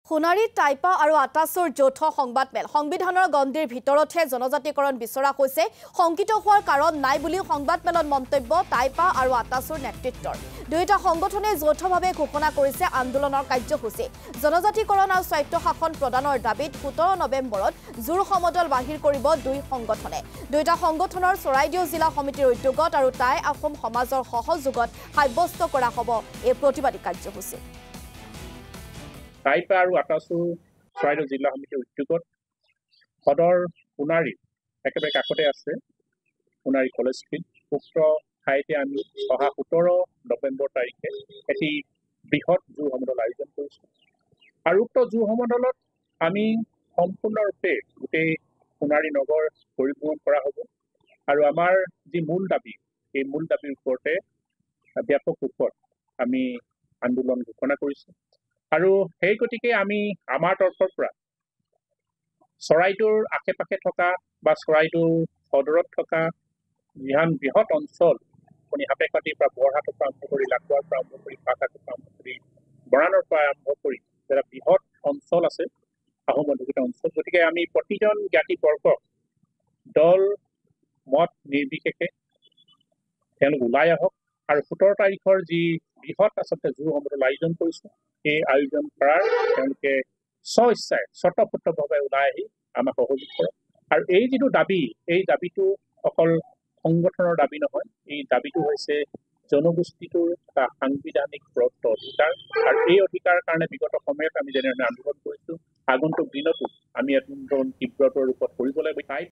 সোণাৰী টাইপা আৰু আটাছৰ যৌথ সংবাদমেল সংবিধানৰ গণ্ডিৰ ভিতৰতহে জনজাতিকৰণ বিচৰা হৈছে সংকিত হোৱাৰ কাৰণ নাই বুলি সংবাদমেলত মন্তব্য টাইপা আৰু আটাছৰ নেতৃত্বৰ দুয়োটা সংগঠনে যৌথভাৱে ঘোষণা কৰিছে আন্দোলনৰ কাৰ্যসূচী জনজাতিকৰণ আৰু স্বায়ত্তশাসন প্ৰদানৰ দাবীত 17 নৱেম্বৰত জোৰ সমদল বাহিৰ কৰিব দুই সংগঠনে দুয়োটা সংগঠনৰ চৰাইদেউ জিলা সমিতিৰ উদ্যোগত আৰু টাই আহোম সমাজৰ সহযোগত সাব্যস্ত কৰা হ'ব এই প্ৰতিবাদী কাৰ্যসূচী টাইপা আৰু আটাছু চৰাইদেউ জিলা সমিতিৰ উদ্যোগত সদৰ সোণাৰী একেবাৰে কাষতে আছে সোণাৰী কলেজ ফিল্ড উক্ত ঠাইতে আমি অহা 17 নৱেম্বৰ তাৰিখে এটি বৃহৎ জোৰ সমদল আয়োজন কৰিছোঁ আৰু উক্ত জোৰ সমদলত আমি সম্পূৰ্ণৰূপে গোটেই সোণাৰী নগৰ পৰিভ্ৰমণ কৰা হ'ব আৰু আমাৰ যি মূল দাবী এই মূল দাবীৰ ওপৰতে ব্যাপক ৰূপত আমি আন্দোলন ঘোষণা কৰিছোঁ আৰু সেই গতিকে আমি আমাৰ তৰফৰ পৰা চৰাইদেউৰ আশে-পাশে থকা বা চৰাইদেউ সদৰত থকা যিহান বৃহৎ অঞ্চল আপুনি হাতেকাটিৰ পৰা বৰহাটৰ পৰা আৰম্ভ কৰি লাকুৱাৰ পৰা আৰম্ভ কৰি পাকাটোৰ পৰা আৰম্ভ কৰি বৰাণৰ পৰা আৰম্ভ কৰি এটা বৃহৎ অঞ্চল আছে আহোম অধিকৃত অঞ্চল গতিকে আমি প্ৰতিজন জ্ঞাতি বৰ্গক দল মত নিৰ্বিশেষে তেওঁলোক ওলাই আহক আৰু 17 তাৰিখৰ যি বৃহৎ আচলতে জোৰ সমদল আয়োজন কৰিছোঁ এই আয়োজন কৰাৰ তেওঁলোকে স্বইচ্ছাই স্বতঃস্ফূৰ্তভাৱে ওলাই আহি আমাক সহযোগ কৰক আৰু এই যিটো দাবী এই দাবীটো অকল সংগঠনৰ দাবী নহয় এই দাবীটো হৈছে জনগোষ্ঠীটোৰ এটা সাংবিধানিক প্ৰদত্ত অধিকাৰ আৰু এই অধিকাৰৰ কাৰণে বিগত সময়ত আমি যেনেধৰণে আন্দোলন কৰিছোঁ আগন্তুক দিনতো আমি আন্দোলন তীব্ৰতৰ ৰূপত কৰিব লাগিব